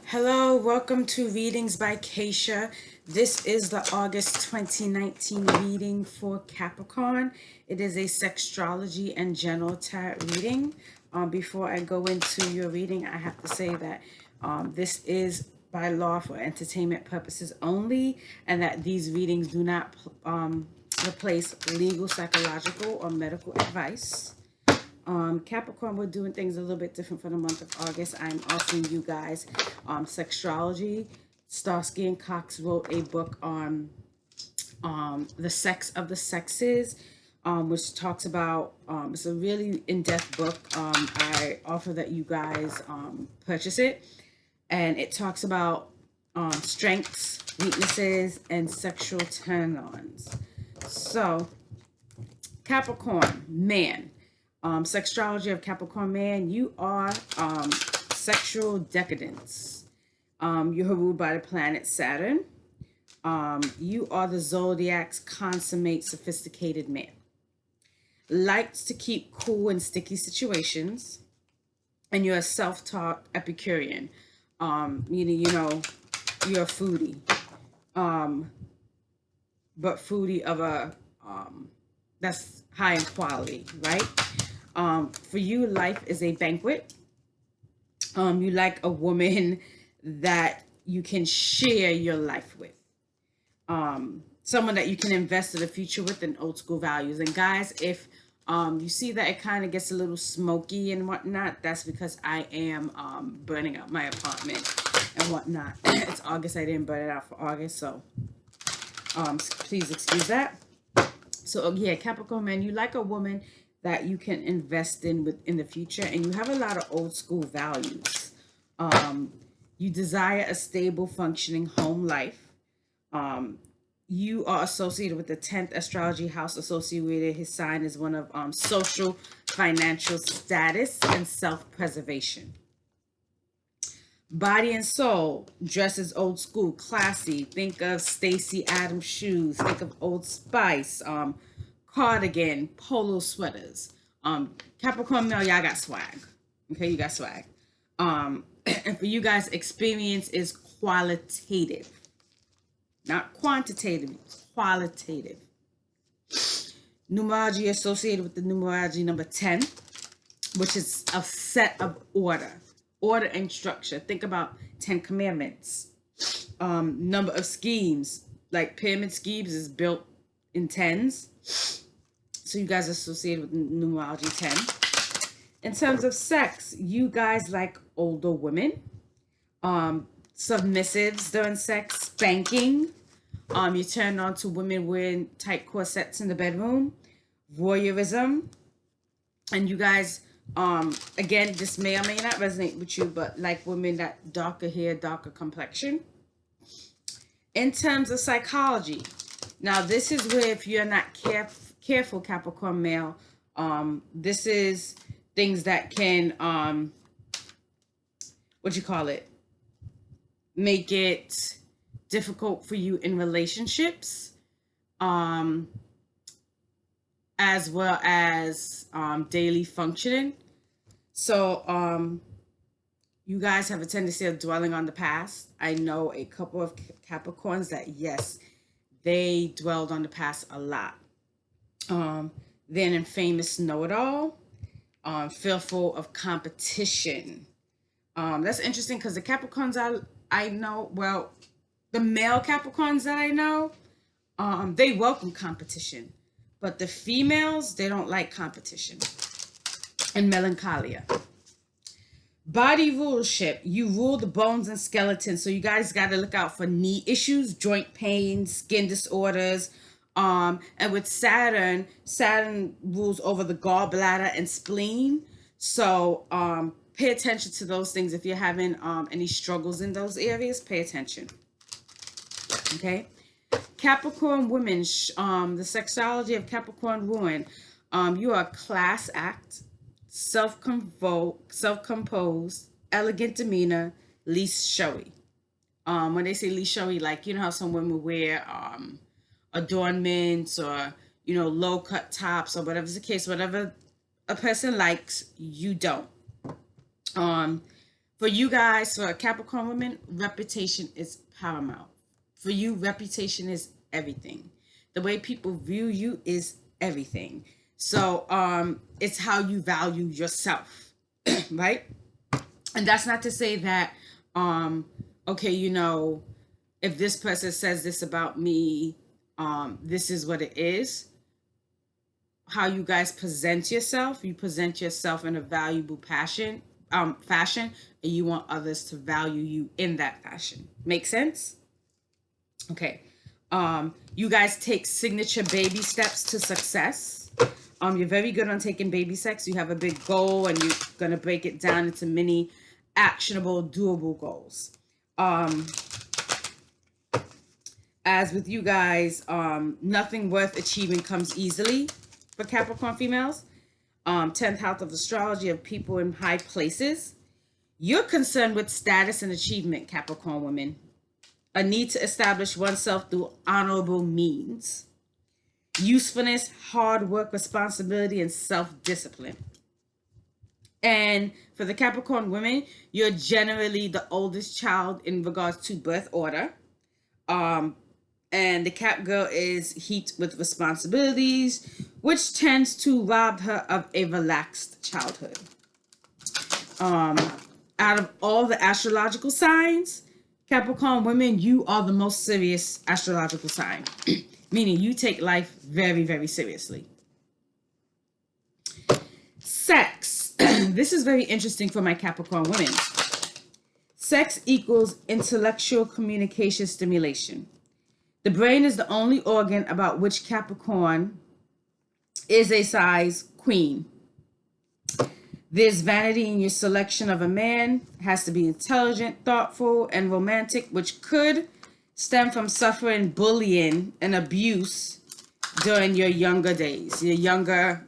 Hello, welcome to Readings by Keisha. This is the August 2019 reading for Capricorn. It is a sextrology and general tarot reading. Before I go into your reading, I have to say that this is by law for entertainment purposes only, and that these readings do not replace legal, psychological, or medical advice. Capricorn, we're doing things a little bit different for the month of August. I'm offering you guys Sextrology. Starsky and Cox wrote a book on the sex of the sexes, which talks about, it's a really in-depth book. I offer that you guys purchase it. And it talks about strengths, weaknesses, and sexual turn-ons. So, Capricorn, man. Sextrology of Capricorn man, you are sexual decadence. You're ruled by the planet Saturn. You are the zodiac's consummate sophisticated man. Likes to keep cool in sticky situations. And you're a self-taught Epicurean. Meaning, you're a foodie. But foodie of a that's high in quality, right? For you, life is a banquet. You like a woman that you can share your life with. Someone that you can invest in the future with, and old school values. And guys, if you see that it kind of gets a little smoky and whatnot, that's because I am burning out my apartment and whatnot. It's August. I didn't burn it out for August, so please excuse that. So yeah, Capricorn man, you like a woman that you can invest in the future, and you have a lot of old school values. You desire a stable, functioning home life. You are associated with the 10th astrology house associated. His sign is one of social, financial status, and self-preservation. Body and soul, dresses old school, classy. Think of Stacy Adams shoes. Think of Old Spice, cardigan, polo sweaters. Capricorn male, y'all got swag. Okay, you got swag. And for you guys, experience is qualitative, not quantitative. It's qualitative. Numerology associated with the numerology number 10, which is a set of order and structure. Think about 10 commandments. Number of schemes, like pyramid schemes, is built in tens. So you guys are associated with numerology 10. In terms of sex, you guys like older women, submissives during sex, spanking. You turn on to women wearing tight corsets in the bedroom, voyeurism, and you guys, again, this may or may not resonate with you, but like women that darker hair, darker complexion. In terms of psychology, now this is where if you're not careful, Capricorn male, this is things that can, make it difficult for you in relationships, as well as daily functioning. So you guys have a tendency of dwelling on the past. I know a couple of Capricorns that, yes, they dwelled on the past a lot. Then an infamous know-it-all, fearful of competition. That's interesting because the Capricorns I know, well, the male Capricorns that I know, they welcome competition. But the females, they don't like competition. And melancholia. Body rulership. You rule the bones and skeletons. So you guys got to look out for knee issues, joint pain, skin disorders. And with Saturn rules over the gallbladder and spleen. So pay attention to those things. If you're having any struggles in those areas, pay attention. Okay. Capricorn women, the sexology of Capricorn ruin. You are a class act, self-composed, elegant demeanor, least showy. When they say least showy, like, you know how some women wear adornments or, low cut tops or whatever's the case, whatever a person likes, you don't. For For you guys, for Capricorn women, reputation is paramount. For you, reputation is everything. The way people view you is everything. So it's how you value yourself, right? And that's not to say that okay, you know, if this person says this about me, this is what it is. How you guys present yourself, you present yourself in a valuable fashion, and you want others to value you in that fashion. Make sense? Okay. You guys take signature baby steps to success. You're very good on taking baby steps. You have a big goal and you're gonna break it down into many actionable, doable goals. As with you guys, nothing worth achieving comes easily for Capricorn females. 10th house of astrology of people in high places. You're concerned with status and achievement, Capricorn women. A need to establish oneself through honorable means. Usefulness, hard work, responsibility, and self-discipline. And for the Capricorn women, you're generally the oldest child in regards to birth order. And the Cap girl is heaped with responsibilities, which tends to rob her of a relaxed childhood. Out of all the astrological signs, Capricorn women, you are the most serious astrological sign, meaning you take life very, very seriously. Sex. This is very interesting for my Capricorn women. Sex equals intellectual communication stimulation. The brain is the only organ about which Capricorn is a size queen. There's vanity in your selection of a man. It has to be intelligent, thoughtful, and romantic, which could stem from suffering bullying and abuse during your younger days. Your younger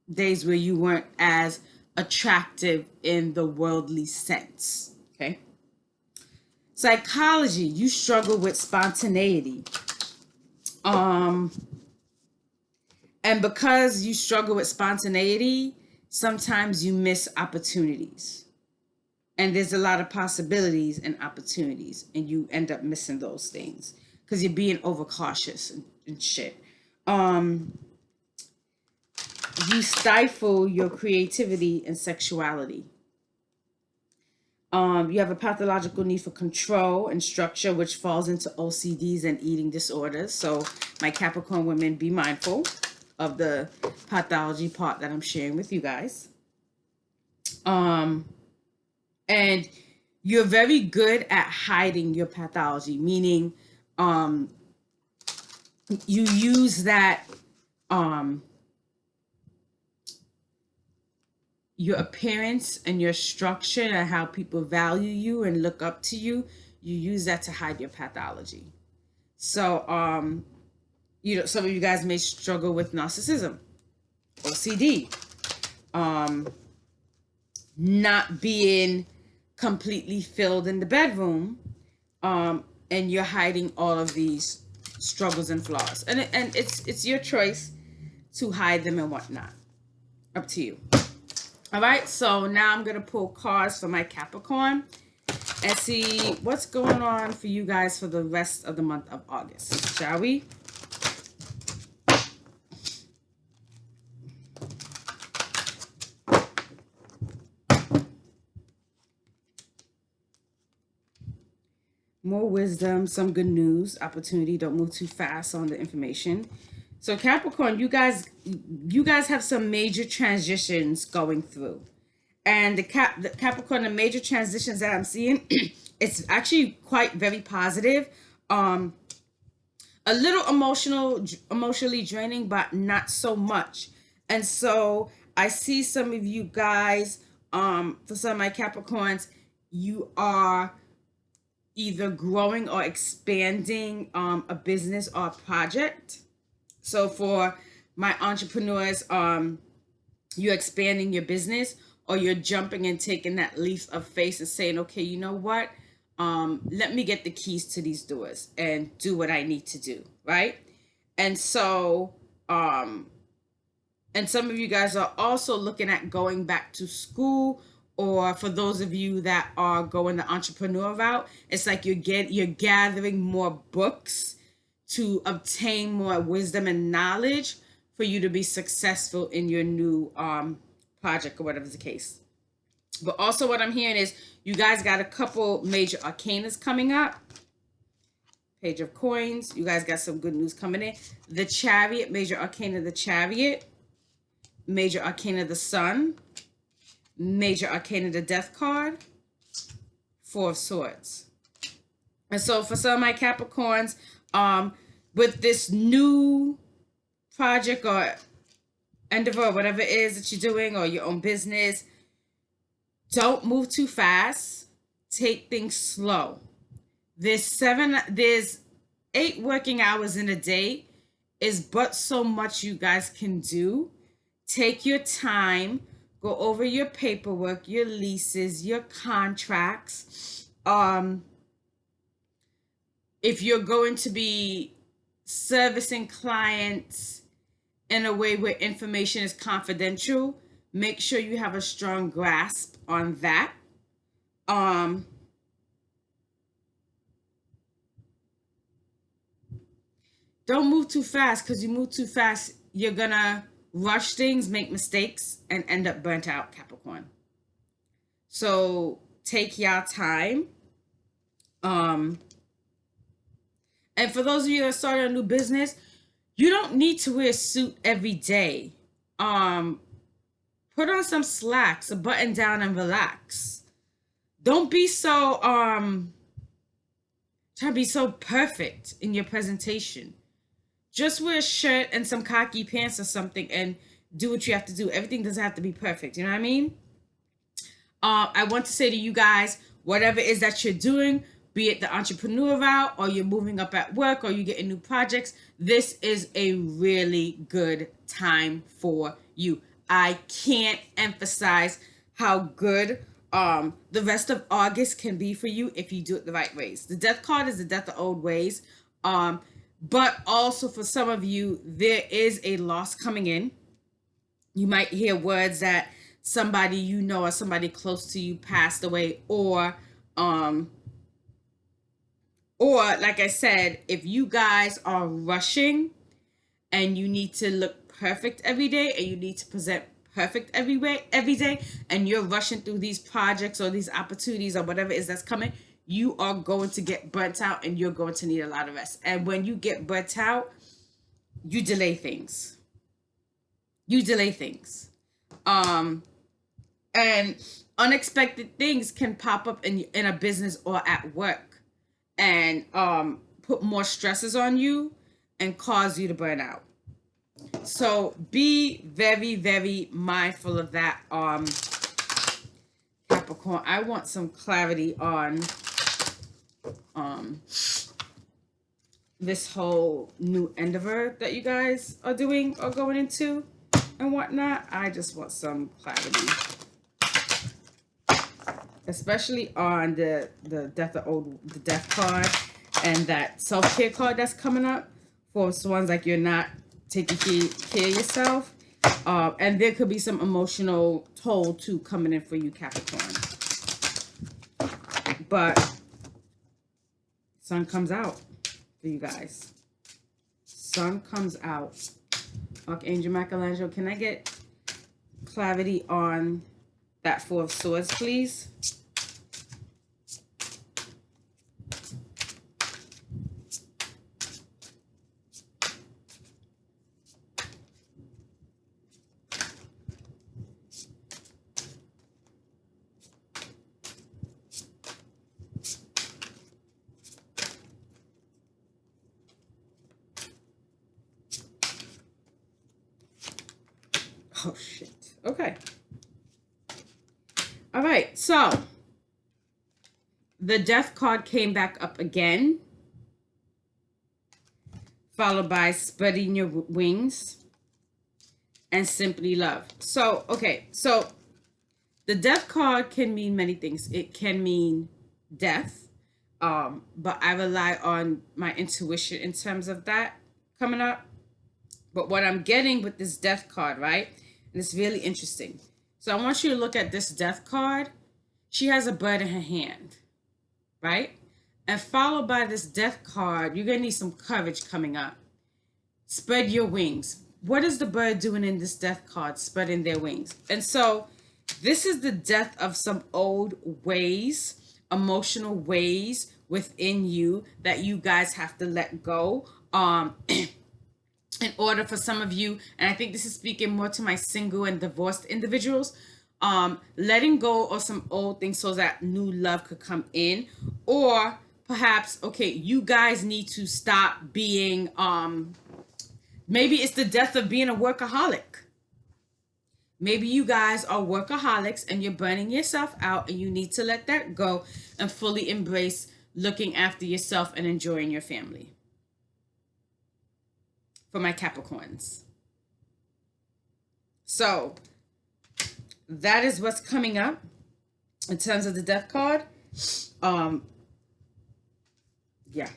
days where you weren't as attractive in the worldly sense. Okay. Psychology, you struggle with spontaneity. And because you struggle with spontaneity, sometimes you miss opportunities. And there's a lot of possibilities and opportunities, and you end up missing those things because you're being overcautious and shit. You stifle your creativity and sexuality. You have a pathological need for control and structure, which falls into OCDs and eating disorders. So my Capricorn women, be mindful of the pathology part that I'm sharing with you guys. And you're very good at hiding your pathology, meaning you use that your appearance and your structure and how people value you and look up to you, you use that to hide your pathology. So you know, some of you guys may struggle with narcissism, OCD, not being completely filled in the bedroom, and you're hiding all of these struggles and flaws, and it's your choice to hide them and whatnot. Up to you. All right, so now I'm gonna pull cards for my Capricorn and see what's going on for you guys for the rest of the month of August, shall we? More wisdom, some good news, opportunity. Don't move too fast on the information. So Capricorn, you guys have some major transitions going through. And the Capricorn, the major transitions that I'm seeing, it's actually quite very positive. A little emotionally draining, but not so much. And so I see some of you guys, for some of my Capricorns, you are either growing or expanding a business or a project. So for my entrepreneurs, you're expanding your business, or you're jumping and taking that leap of faith and saying, okay, you know what? Let me get the keys to these doors and do what I need to do, right? And so, and some of you guys are also looking at going back to school or for those of you that are going the entrepreneur route, it's like you're gathering more books to obtain more wisdom and knowledge for you to be successful in your new project or whatever's the case. But also what I'm hearing is you guys got a couple major arcanas coming up. Page of Coins. You guys got some good news coming in. The Chariot, major arcana, the Chariot. Major arcana, the Sun. Major arcana, the Death card. Four of Swords. And so for some of my Capricorns, with this new project or endeavor or whatever it is that you're doing, or your own business, don't move too fast. Take things slow. There's 8 working hours in a day is but so much you guys can do. Take your time, go over your paperwork, your leases, your contracts. If you're going to be servicing clients in a way where information is confidential, make sure you have a strong grasp on that. Don't move too fast, because you move too fast, you're gonna rush things, make mistakes, and end up burnt out, Capricorn. So take your time. And for those of you that started a new business, you don't need to wear a suit every day. Put on some slacks, a button down, and relax. Don't be so try to be so perfect in your presentation. Just wear a shirt and some khaki pants or something and do what you have to do. Everything doesn't have to be perfect. You know what I mean? I want to say to you guys, whatever it is that you're doing, be it the entrepreneur route, or you're moving up at work, or you're getting new projects, this is a really good time for you. I can't emphasize how good the rest of August can be for you if you do it the right ways. The Death card is the death of old ways. But also for some of you, there is a loss coming in. You might hear words that somebody you know or somebody close to you passed away, or like I said, if you guys are rushing and you need to look perfect every day and you need to present perfect every day, and you're rushing through these projects or these opportunities or whatever it is that's coming, you are going to get burnt out and you're going to need a lot of rest. And when you get burnt out, you delay things. And unexpected things can pop up in a business or at work and put more stresses on you and cause you to burn out. So be very, very mindful of that, Capricorn. I want some clarity on this whole new endeavor that you guys are doing or going into and whatnot. I just want some clarity, especially on the death card and that self-care card that's coming up for ones like you're not taking care of yourself. And there could be some emotional toll too coming in for you, Capricorn. But sun comes out for you guys. Sun comes out. Archangel Michelangelo, can I get clarity on that Four of Swords, please? Oh, shit. Okay. All right. So the Death card came back up again, followed by Spreading Your Wings and Simply Love. So, okay. So the Death card can mean many things. It can mean death. But I rely on my intuition in terms of that coming up. But what I'm getting with this Death card, right? And it's really interesting. So I want you to look at this death card. She has a bird in her hand, right? And followed by this death card, you're going to need some courage coming up. Spread your wings. What is the bird doing in this death card? Spreading their wings. And so this is the death of some old ways, emotional ways within you that you guys have to let go. In order for some of you, and I think this is speaking more to my single and divorced individuals, letting go of some old things so that new love could come in. Or perhaps, okay, you guys need to stop being, maybe it's the death of being a workaholic. Maybe you guys are workaholics and you're burning yourself out, and you need to let that go and fully embrace looking after yourself and enjoying your family. For my Capricorns. So that is what's coming up in terms of the death card. Yeah.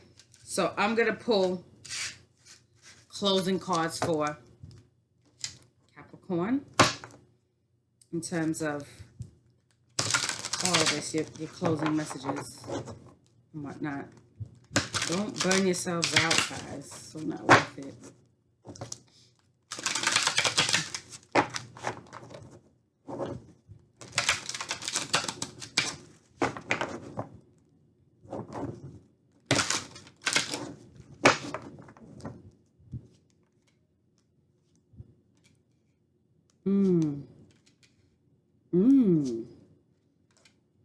So I'm going to pull closing cards for Capricorn in terms of all of this, your closing messages and whatnot. Don't burn yourselves out, guys. So not worth it.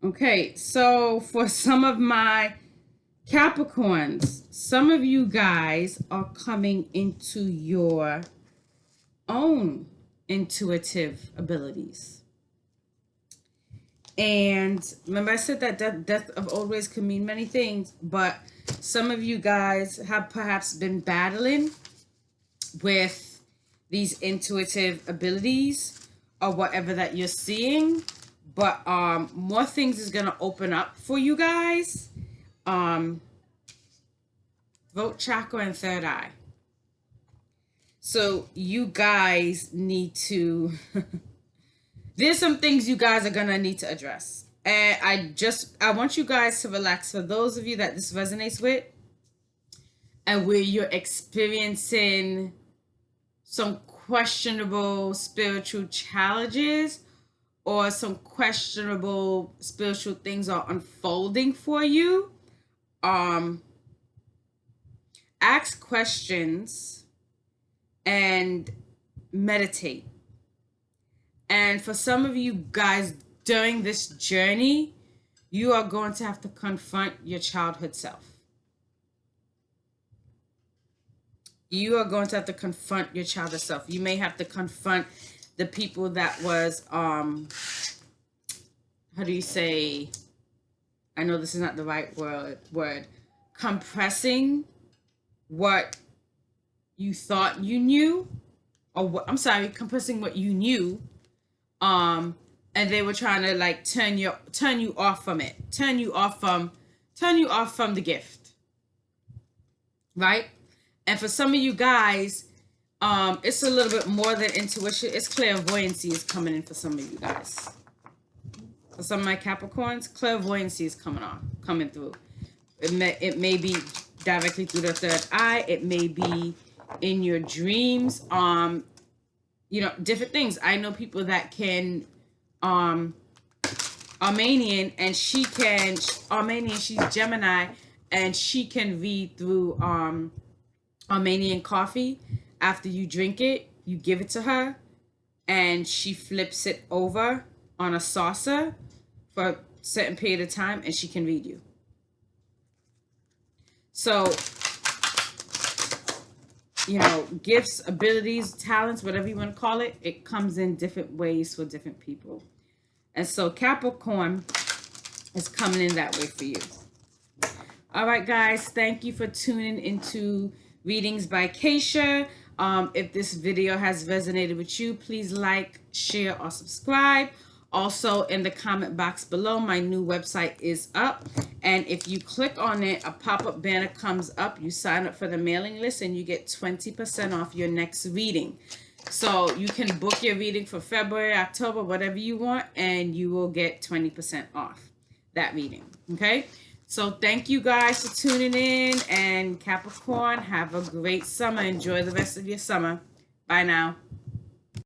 Okay, so for some of my Capricorns, some of you guys are coming into your own intuitive abilities. And remember I said that death of old ways can mean many things, but some of you guys have perhaps been battling with these intuitive abilities or whatever that you're seeing, but more things is going to open up for you guys. Throat chakra and third eye. So you guys need to there's some things you guys are gonna need to address, and I want you guys to relax. For those of you that this resonates with and where you're experiencing some questionable spiritual challenges or some questionable spiritual things are unfolding for you, ask questions and meditate. And for some of you guys during this journey, you are going to have to confront your childhood self. You are going to have to confront your childhood self. You may have to confront the people that was, how do you say, I know this is not the right word, compressing what you thought you knew, or what, I'm sorry, compressing what you knew, and they were trying to like turn you off from it, turn you off from the gift, right? And for some of you guys, it's a little bit more than intuition. It's clairvoyancy is coming in for some of you guys. For some of my Capricorns, clairvoyancy is coming through. It may be directly through the third eye. It may be in your dreams. You know, different things. I know people that can, Armenian, and she's Gemini, and she can read through Armenian coffee. After you drink it, you give it to her, and she flips it over on a saucer for a certain period of time, and she can read you. So, you know, gifts, abilities, talents, whatever you want to call it, it comes in different ways for different people. And so Capricorn is coming in that way for you. All right, guys, thank you for tuning into Readings by Keisha. If this video has resonated with you, please like, share, or subscribe. Also, in the comment box below, my new website is up. And if you click on it, a pop-up banner comes up. You sign up for the mailing list and you get 20% off your next reading. So you can book your reading for February, October, whatever you want, and you will get 20% off that reading. Okay. So thank you guys for tuning in, and Capricorn, have a great summer. Enjoy the rest of your summer. Bye now.